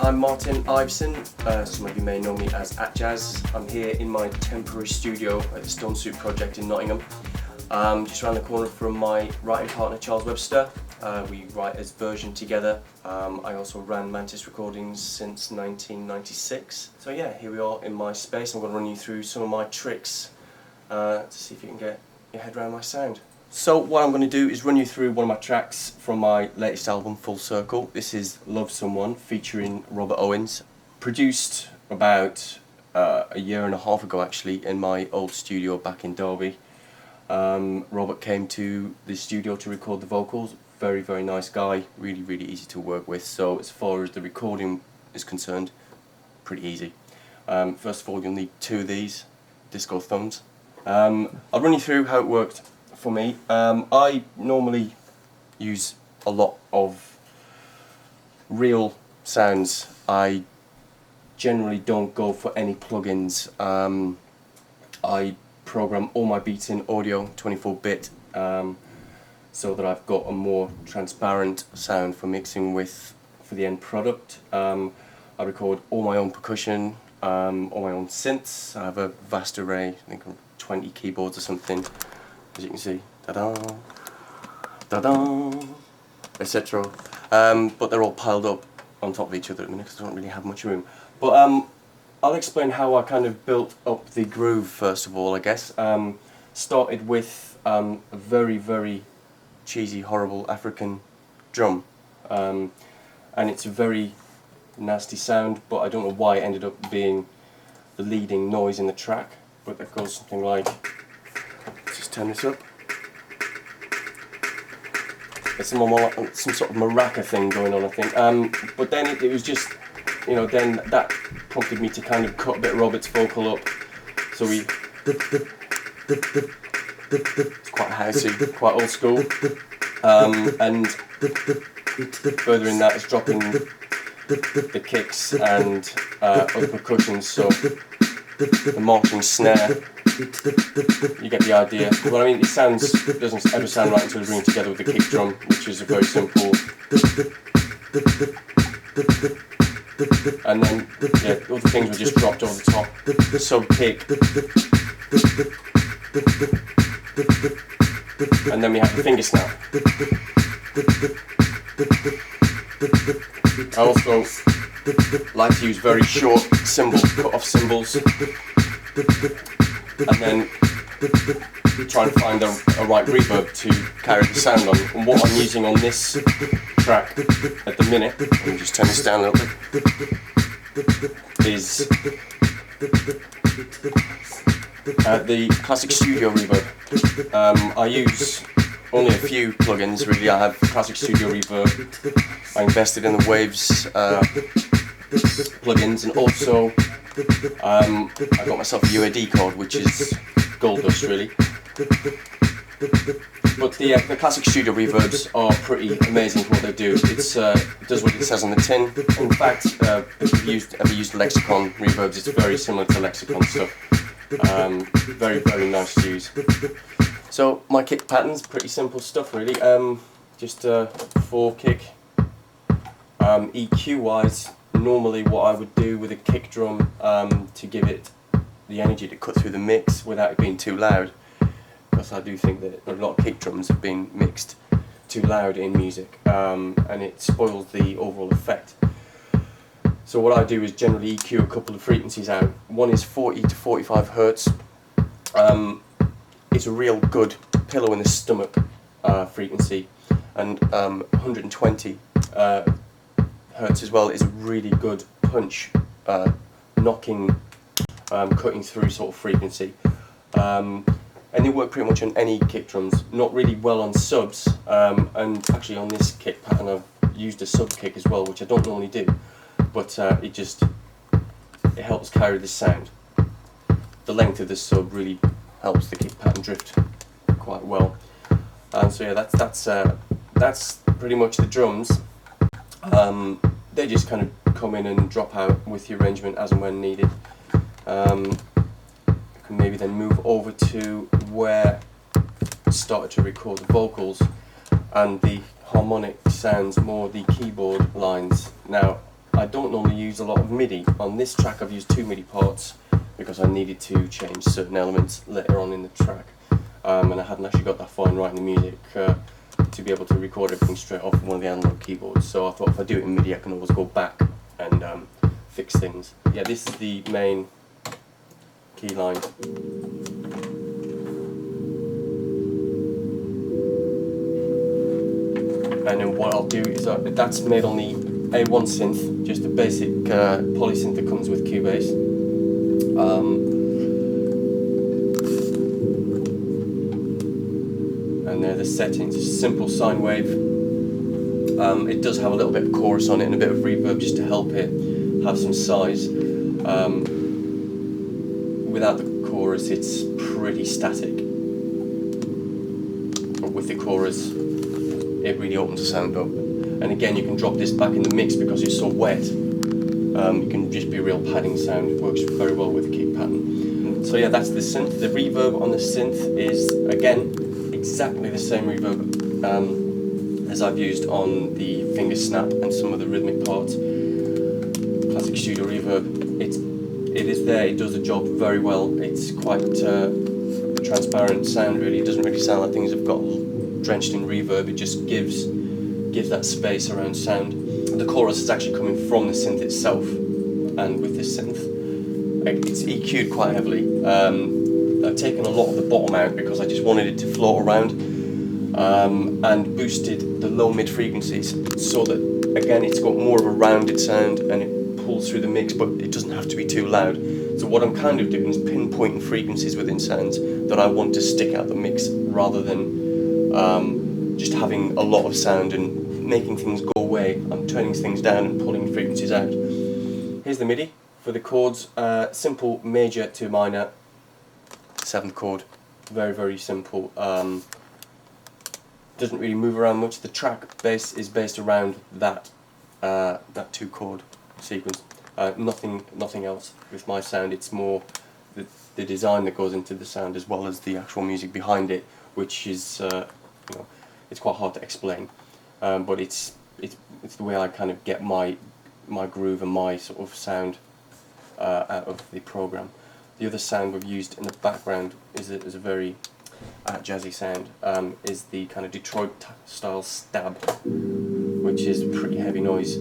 I'm Martin Iveson, some of you may know me as Atjazz. I'm here in my temporary studio at the Stone Soup Project in Nottingham, just around the corner from my writing partner Charles Webster. We write as Version together. I also ran Mantis Recordings since 1996. So yeah, here we are in my space. I'm going to run you through some of my tricks to see if you can get your head around my sound. So what I'm going to do is run you through one of my tracks from my latest album, Full Circle. This is Love Someone featuring Robert Owens. Produced about a year and a half ago actually in my old studio back in Derby. Robert came to the studio to record the vocals. Very, very nice guy, really, really easy to work with. So as far as the recording is concerned, pretty easy. First of all, you'll need two of these disco thumbs. I'll run you through how it worked for me. I normally use a lot of real sounds. I generally don't go for any plugins. I program all my beats in audio 24-bit so that I've got a more transparent sound for mixing with for the end product. I record all my own percussion, all my own synths. I have a vast array, I think 20 keyboards or something, as you can see, da-da, da-da, etc. But they're all piled up on top of each other at the minute because I don't really have much room. But I'll explain how I kind of built up the groove first of all, I guess. Started with a very, very cheesy, horrible African drum. And it's a very nasty sound, but I don't know why it ended up being the leading noise in the track. But that goes something like, let's just turn this up. It's some sort of maraca thing going on, I think. But then it was just, you know, then that prompted me to kind of cut a bit of Robert's vocal up. So we, it's quite housey, quite old school. And further in that is dropping the kicks and other percussions. So the marching snare, you get the idea. Well, I mean, it doesn't ever sound right until you bring it together with the kick drum, which is a very simple. And then, yeah, all the things were just dropped over the top. The sub kick. And then we have the finger snap. I also like to use very short cymbal, cut-off cymbals, and then try and find a right reverb to carry the sound on. And what I'm using on this track at the minute, let me just turn this down a little bit, is the Classic Studio Reverb. I use only a few plugins really. I have Classic Studio Reverb. I invested in the Waves plugins, and also I got myself a UAD cord, which is gold dust really. But the Classic Studio Reverbs are pretty amazing for what they do. It does what it says on the tin. In fact, if you've ever used Lexicon Reverbs, it's very similar to Lexicon stuff. Very, very nice to use. So my kick pattern's pretty simple stuff really. Just a 4 kick. EQ wise, normally what I would do with a kick drum to give it the energy to cut through the mix without it being too loud, because I do think that a lot of kick drums have been mixed too loud in music, and it spoils the overall effect. So what I do is generally EQ a couple of frequencies out. One is 40 to 45 hertz. It's a real good pillow in the stomach frequency, and 120 hertz as well is a really good punch, knocking, cutting through sort of frequency. And they work pretty much on any kick drums, not really well on subs, and actually on this kick pattern I've used a sub kick as well, which I don't normally do, but it helps carry the sound. The length of the sub really helps the kick pattern drift quite well. So yeah, that's pretty much the drums. They just kind of come in and drop out with the arrangement as and when needed. I can maybe then move over to where I started to record the vocals, and the harmonic sounds more the keyboard lines. Now, I I don't normally use a lot of MIDI. On this track I've used 2 MIDI parts because I needed to change certain elements later on in the track, and I hadn't actually got that far in writing the music to be able to record everything straight off one of the analog keyboards. So I thought if I do it in MIDI I can always go back and fix things. Yeah, this is the main key line. And then what I'll do is that's made on the A1 synth, just a basic polysynth that comes with Cubase. And they're the settings. It's a simple sine wave. It does have a little bit of chorus on it and a bit of reverb just to help it have some size. Without the chorus it's pretty static, but with the chorus it really opens the sound up. And again, you can drop this back in the mix because it's so wet. You can just be a real padding sound. It works very well with the kick pattern. So yeah, that's the synth. The reverb on the synth is again exactly the same reverb as I've used on the finger snap and some of the rhythmic parts. Classic studio reverb. It is there. It does the job very well. It's quite transparent sound. Really, it doesn't really sound like things have got drenched in reverb. It just gives that space around sound. The chorus is actually coming from the synth itself, and with this synth it's EQ'd quite heavily. I've taken a lot of the bottom out because I just wanted it to float around, and boosted the low mid frequencies so that again it's got more of a rounded sound and it pulls through the mix, but it doesn't have to be too loud. So what I'm kind of doing is pinpointing frequencies within sounds that I want to stick out the mix, rather than just having a lot of sound and making things go away. I'm turning things down and pulling frequencies out. Here's the MIDI for the chords. Simple major to minor, 7th chord. Very, very simple. Doesn't really move around much. The track base is based around that 2 chord sequence. Nothing else with my sound. It's more the design that goes into the sound as well as the actual music behind it, which is it's quite hard to explain, but it's the way I kind of get my groove and my sort of sound out of the program. The other sound we've used in the background is a very Atjazzy sound, is the kind of Detroit style stab, which is pretty heavy noise.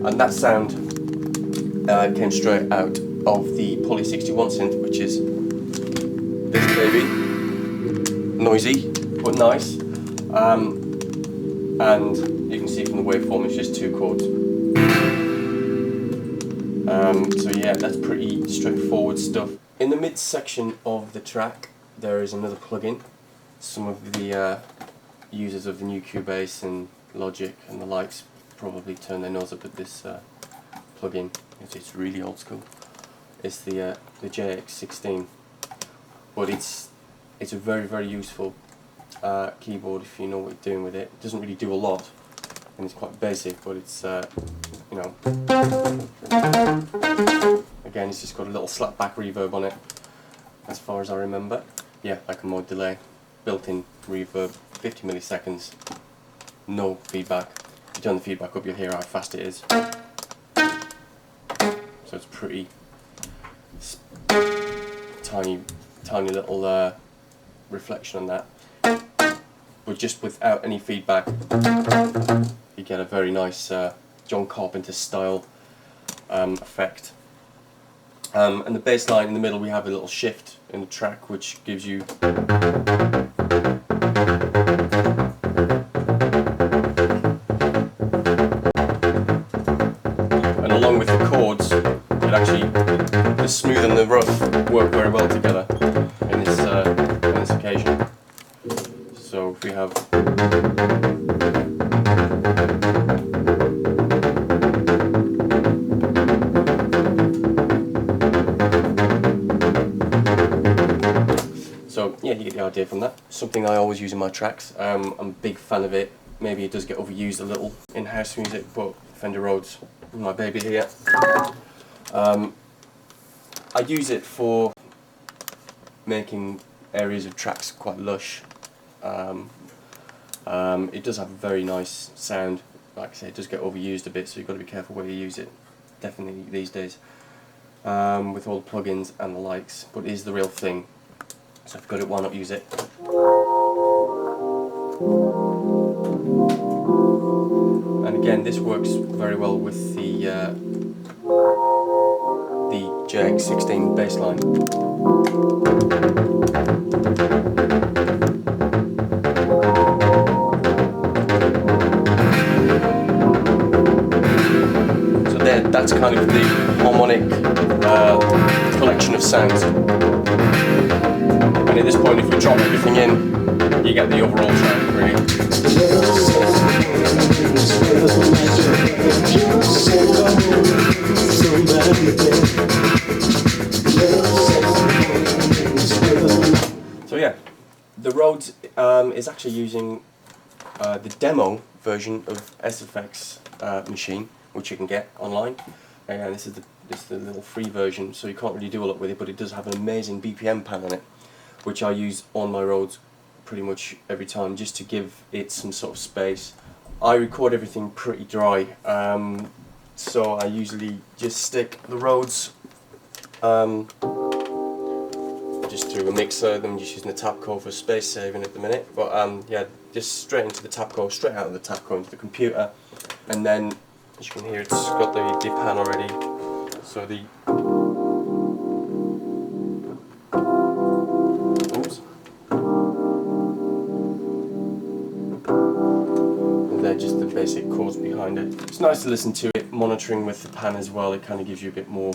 And that sound came straight out of the Poly 61 synth, which is this baby. Noisy, but nice. And you can see from the waveform it's just 2 chords. So yeah, that's pretty straightforward stuff. In the mid section of the track there is another plugin. Some of the users of the new Cubase and Logic and the likes probably turn their nose up at this plugin. It's really old school. It's the JX16, but it's a very, very useful keyboard if you know what you're doing with it. It doesn't really do a lot, and it's quite basic, but it's again, it's just got a little slapback reverb on it, as far as I remember. Yeah, like a mod delay, built-in reverb, 50 milliseconds, no feedback. If you turn the feedback up, you'll hear how fast it is. So it's pretty tiny little reflection on that, but just without any feedback you get a very nice John Carpenter style effect. And the bass line in the middle, we have a little shift in the track which gives you along with the chords, it actually, the smooth and the rough work very well together in this occasion. So if we have so yeah, you get the idea from that. Something I always use in my tracks. I'm a big fan of it. Maybe it does get overused a little in house music, but Fender Rhodes, my baby here. I use it for making areas of tracks quite lush. It does have a very nice sound. Like I say, it does get overused a bit, so you've got to be careful where you use it, definitely these days, with all the plugins and the likes, but it is the real thing. So if you've got it, why not use it? And again, this works very well with the JX16 bass line. So there, that's kind of the harmonic collection of sounds. And at this point, if we drop everything in, you get the overall sound, really. So yeah, the Rhodes is actually using the demo version of SFX machine, which you can get online. And this is the little free version, so you can't really do a lot with it, but it does have an amazing BPM pad on it, which I use on my Rhodes pretty much every time, just to give it some sort of space. I record everything pretty dry, so I usually just stick the Rhodes just through a mixer. Then just using the Tapco for space saving at the minute, but yeah, just straight into the Tapco, straight out of the Tapco into the computer, and then as you can hear, it's got the pan already, so the just the basic chords behind it. It's nice to listen to it monitoring with the pan as well. It kind of gives you a bit more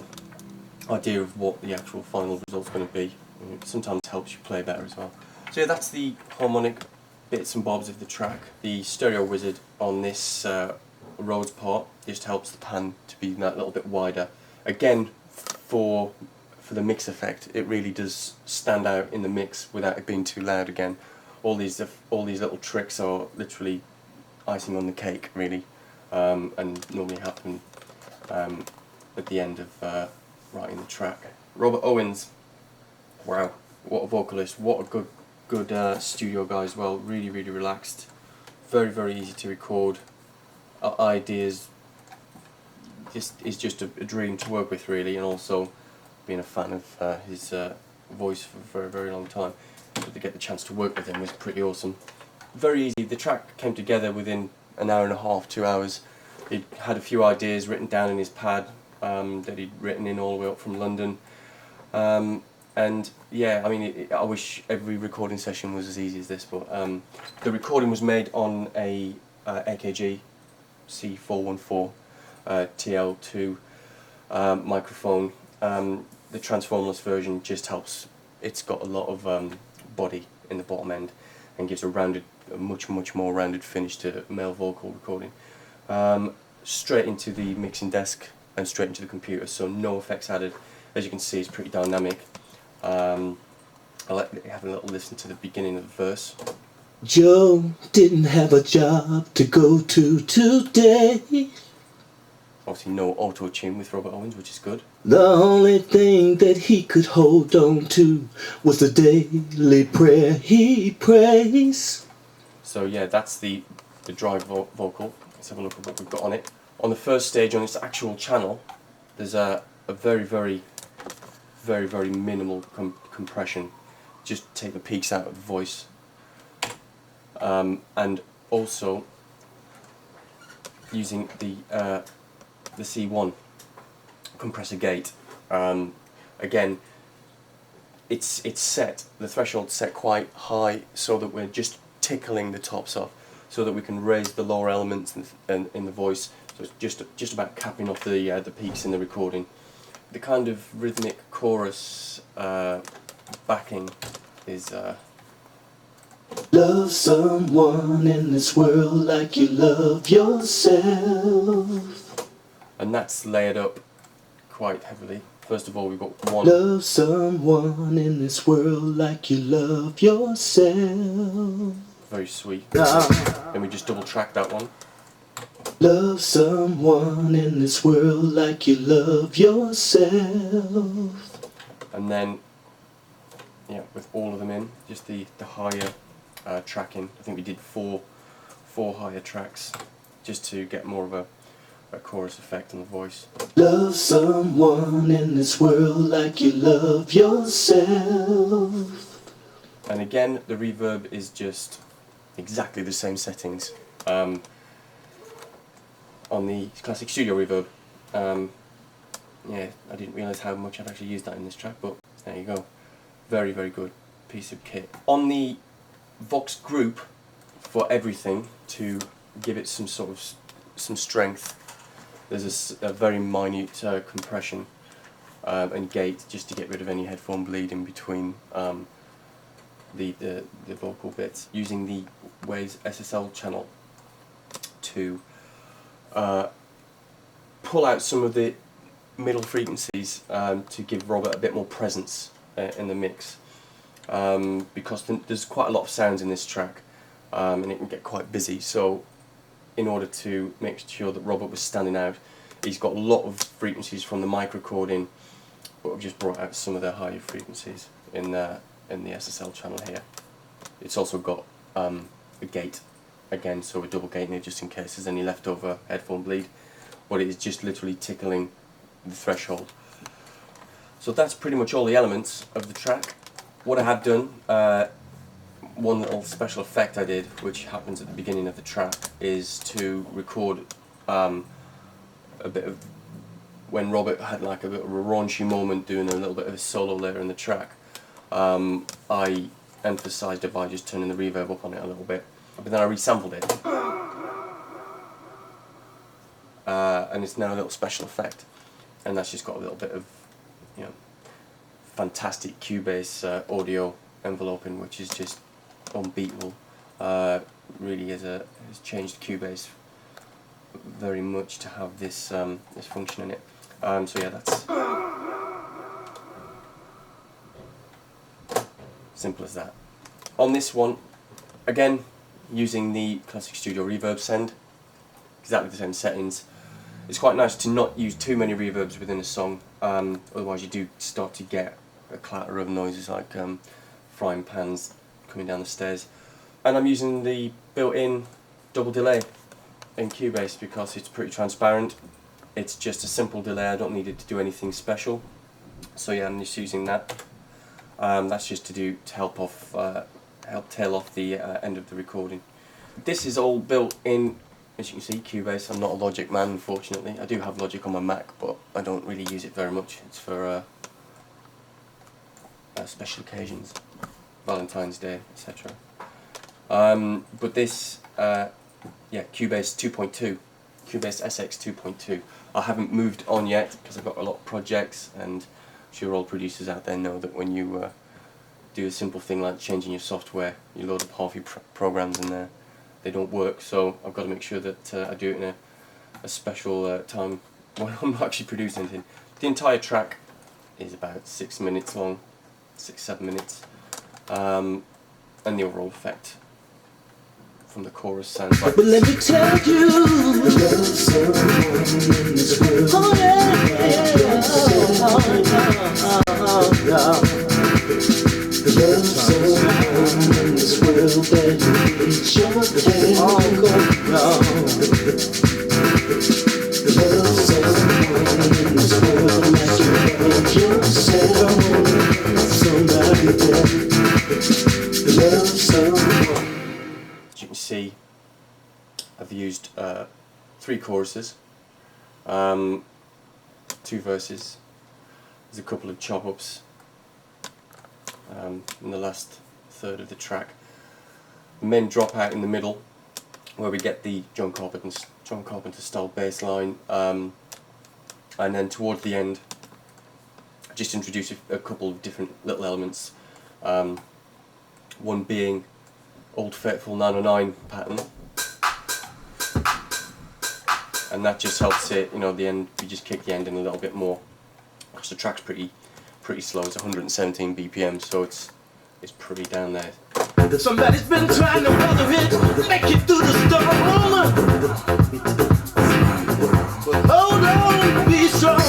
idea of what the actual final result's going to be. It sometimes helps you play better as well. So yeah, that's the harmonic bits and bobs of the track. The stereo wizard on this Rhodes part just helps the pan to be that little bit wider. Again, for the mix effect, it really does stand out in the mix without it being too loud. Again, all these little tricks are literally icing on the cake, really, and normally happen at the end of writing the track. Robert Owens, wow, what a vocalist, what a good studio guy as well. Really, really relaxed, very easy to record. Ideas, is just a dream to work with, really, and also being a fan of his voice for a very long time. So to get the chance to work with him was pretty awesome. Very easy. The track came together within an hour and a half, 2 hours. He had a few ideas written down in his pad that he'd written in all the way up from London. And yeah, I mean, I wish every recording session was as easy as this, but the recording was made on a AKG C414 TL2 microphone. The transformless version just helps. It's got a lot of body in the bottom end and gives a much more rounded finish to male vocal recording. Straight into the mixing desk and straight into the computer, so no effects added. As you can see, it's pretty dynamic. I'll let you have a little listen to the beginning of the verse. Joe didn't have a job to go to today. Obviously no auto-tune with Robert Owens, which is good. The only thing that he could hold on to was the daily prayer he prays. So yeah, that's the dry vocal. Let's have a look at what we've got on it. On the first stage, on its actual channel, there's a very minimal compression. Just take the peaks out of the voice. And also using the C1 compressor gate. Again, it's set, the threshold's set quite high so that we're just tickling the tops off, so that we can raise the lower elements in the voice. So it's just about capping off the peaks in the recording. The kind of rhythmic chorus backing is love someone in this world like you love yourself. And that's layered up quite heavily. First of all, we've got one. Love someone in this world like you love yourself. Very sweet. Then we just double track that one. Love someone in this world like you love yourself. And then, yeah, with all of them in, just the higher tracking. I think we did four 4 higher tracks just to get more of a chorus effect on the voice. Love someone in this world like you love yourself. And again, the reverb is just exactly the same settings on the classic studio reverb. Yeah, I didn't realise how much I'd actually used that in this track, but there you go. Very, very good piece of kit. On the Vox group, for everything, to give it some sort of some strength, there's a very minute compression and gate just to get rid of any headphone bleed in between the vocal bits, using the Waves SSL channel to pull out some of the middle frequencies to give Robert a bit more presence in the mix, because there's quite a lot of sounds in this track and it can get quite busy. So in order to make sure that Robert was standing out, he's got a lot of frequencies from the mic recording, but we've just brought out some of the higher frequencies in the SSL channel here. It's also got a gate again, so we're double gating it just in case there's any leftover headphone bleed, but it is just literally tickling the threshold. So that's pretty much all the elements of the track. What I have done, one little special effect I did, which happens at the beginning of the track, is to record a bit of when Robert had like a bit of a raunchy moment doing a little bit of a solo later in the track. I emphasised it by just turning the reverb up on it a little bit, but then I resampled it, and it's now a little special effect, and that's just got a little bit of, you know, fantastic Cubase audio enveloping, which is just unbeatable. Really has changed Cubase very much to have this this function in it. So yeah, that's simple as that. On this one, again, using the classic studio reverb send, exactly the same settings. It's quite nice to not use too many reverbs within a song, otherwise you do start to get a clatter of noises like frying pans coming down the stairs. And I'm using the built-in double delay in Cubase because it's pretty transparent. It's just a simple delay, I don't need it to do anything special. So yeah, I'm just using that. That's just to help tail off the end of the recording. This is all built in, as you can see, Cubase. I'm not a Logic man, unfortunately. I do have Logic on my Mac, but I don't really use it very much. It's for special occasions, Valentine's Day, etc. But this, yeah, Cubase 2.2, Cubase SX 2.2. I haven't moved on yet because I've got a lot of projects, and I'm sure all producers out there know that when you do a simple thing like changing your software, you load up half your programs and they don't work. So I've got to make sure that I do it in a special time when I'm not actually producing anything. The entire track is about 6 minutes long, 6-7 minutes, and the overall effect from the chorus sounds like. But let me tell you, oh yeah, love someone in this world that needs your hand. Love someone in this world like you love yourself. Somebody that love someone. As you can see, I've used 3 choruses, 2 verses, there's a couple of chop-ups in the last third of the track. The main drop out in the middle, where we get the John Carpenter style bass line, and then towards the end, I just introduce a couple of different little elements. One being Old Faithful 909 pattern, and that just helps it, you know, the end. We just kick the end in a little bit more because the track's pretty slow. It's 117 BPM, so it's pretty down there. Somebody's been trying to weather it, make it through the storm. But hold on, be strong.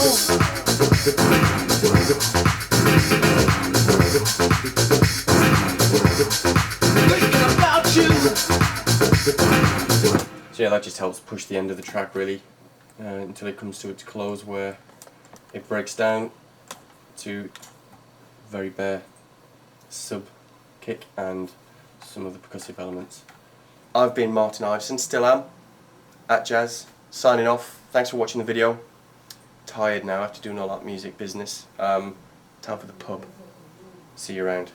Thinking about you. yeah, that just helps push the end of the track really until it comes to its close, where it breaks down to very bare sub kick and some of the percussive elements. I've been Martin Iveson, still am, Atjazz, signing off. Thanks for watching the video. Tired now after doing all that music business. Time for the pub. See you around.